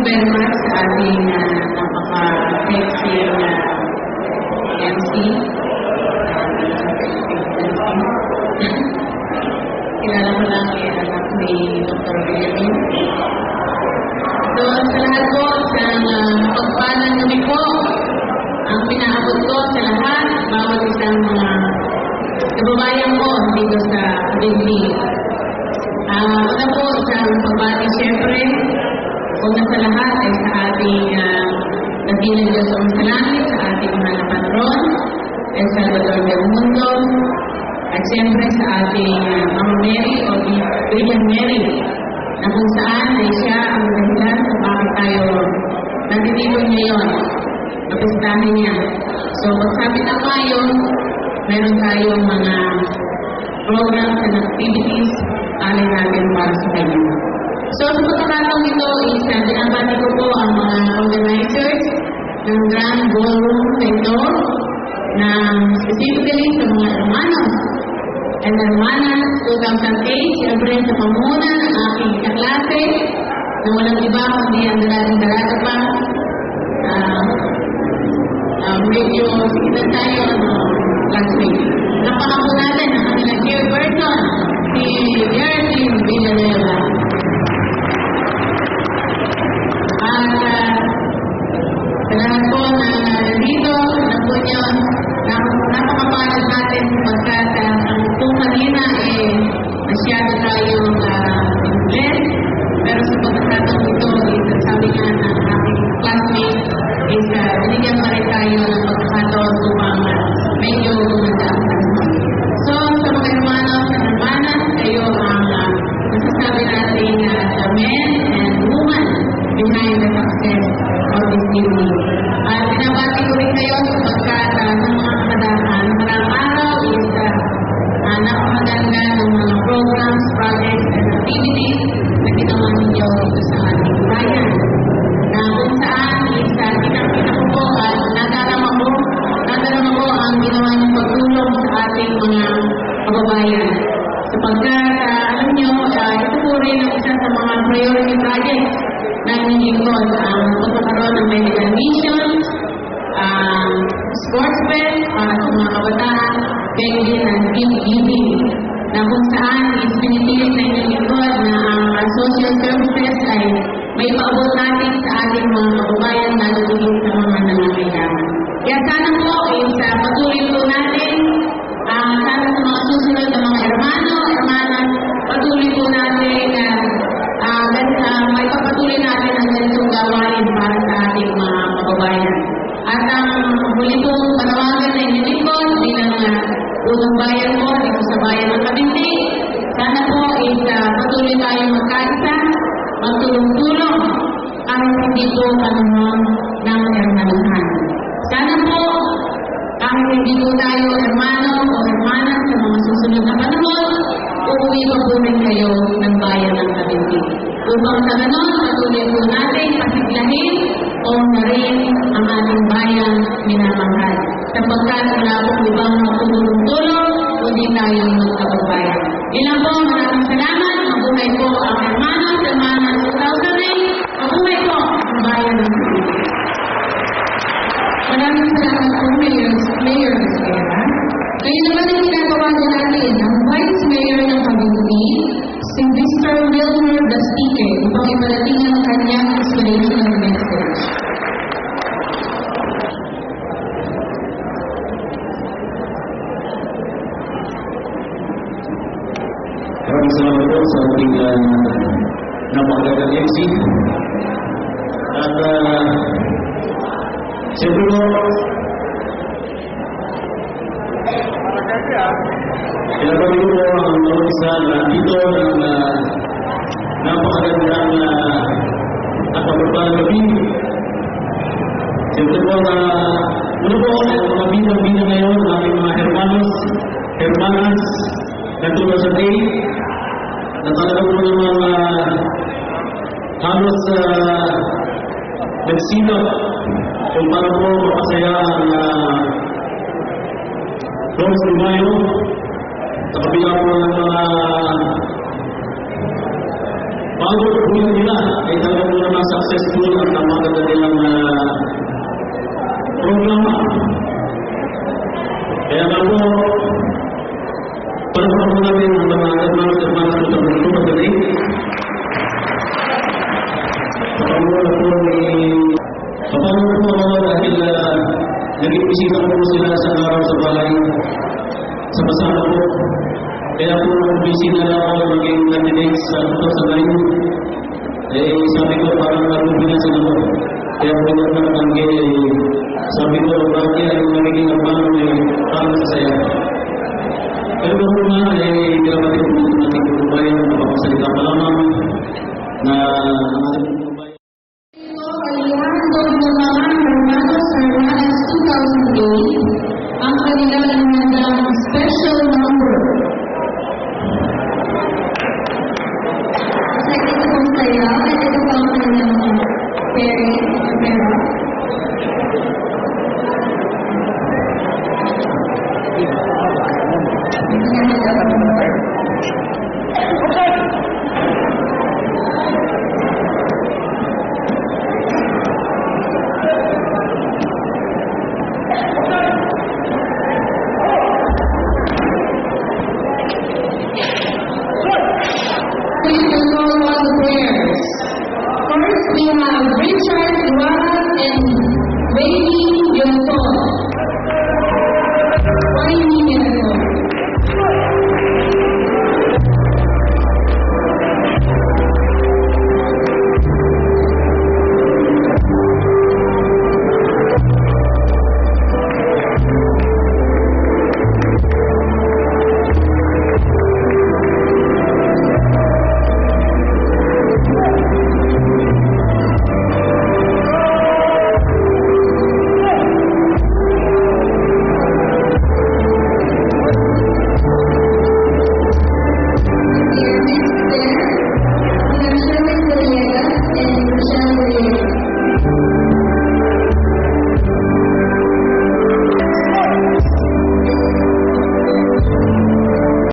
very much sa ating napaka-sexy na MC. Kilala ko lang anak ni Dr. William. So, sa lahat po, sa pagpalang gabi po, ang pinaabot ko sa lahat, bawat isang mga kababayan ko dito sa Bindi. Una po, isang pagbati siyempre, una sa lahat ay sa ating nagilang Diyos sa Langit, sa ating mahal na patron, El Salvador del Mundo, at siyempre sa ating Mama Mary o Virgin Mary, na kung saan ay siya ang dahilan kung bakit tayo nandito ngayon, napistahin niya. So, pagsabi na tayo, meron tayong mga programs and activities alin natin para sa kanya. So, sa pagkakataong ito is binabati ko po ang mga organizers ng Grand Ballroom na ito na specifically sa mga hermanos and hermanas 2008, siyempre sa pamuna ng aking kaklase na walang iba kundi ang dalaga pa. Medyo sikitan tayo classmate. Napakapo natin ang kanilang chairperson, si Geraldine Villanueva. At sa lahat po na nandito, alam po nyo, napakapalag natin pagkat kung kanina masyado tayong blessed. Pero sa pagkakataong ito, sabi nga ng aking classmate, binigyan pa rin tayo ng pagkakataon upang medyo gumanda ang tanong. So, sa mga hermanos at hermanas, kayo ang nasasabi natin the men and woman behind the success of this evening. At binabati ko rin kayo sapagkat sa mga nakarang araw is napakaganda ng mga programs, projects, and activities na ginawa ninyo dito sa ating bayan. Na kung saan is kinakita ko po at nadarama ko ang ginawa niyong pagtulong sa ating mga kababayan. Sapagkat alam niyo, ito po rin ang isa sa mga priority projects na hinihingkod ang pagkakaroon ng medical missions, sports fest para sa mga kabataan, pwede din ang gift giving na kung saan is pinipilit na hinihingkod na ang social services ay may paabot natin sa ating mga kababayan na lulugin sa mga nangangailangan. Kaya sana po is patuloy po natin, sana sa mga susunod na mga hermanas, patuloy po natin may papatuloy natin ang ganitong gawain para sa ating mga kababayan. At ang muli pong panawagan na inilipon bilang unang bayan po dito sa bayan ng Kabindi, sana po is patuloy tayong magkaisa, magtulong-tulong ang hindi po panahon ng hermanuhan. Sana po, ang hindi po tayo hermano o hermanas sa mga susunod na panahon, uuwi pa po rin kayo ng bayan ng Kabindi. Upang sa ganon, patuloy po natin pasiglahin o na rin ang ating bayan minamahal. Sapagkat wala pong ibang magtulong-tulong, kundi tayong magkapagbayan. Ilang po, maraming salamat. Mabuhay po ang hermanos 2008. Mabuhay po ang bayan ng Kabindi. Maraming salamat po, Mayor Vizquera. Ngayon naman ang ginagawa natin ang Vice Mayor ng Kabindi, si Mr. Wilmer the Speaker, upang iparating ang kanyang inspirational message. Maraming salamat po sa ating napakagandang MC. At siyempre po, pinapagin ko ang mga isa na dito ng napakagandang napagpapalang gabi. Siyempre po una po ang mga bida-bida ngayon, aming mga hermanas, na tulad sa day, na talaga po naman halos nagsilap kung para po mapasaya ang Rose de Mayo sa kabila po ng mga bago po nila ay talaga po naman successful at napaganda nilang programa. Kaya bago, palapag po natin ang mga hermanos at hermanas po sa mundo pagdating. Kapag po ni Kapag po ako dahil naging bisita ko sila sa araw sa balay sa pasama ko. Kaya po nung bisita na ako maging candidate sa 2009, sabi ko parang nalubinan sila ko. Kaya po yung natanggi, sabi ko bakit ay magiging abang parang sasaya. Pero po nga, pinapatid po natin kung bayan, napapagsalita pa lamang na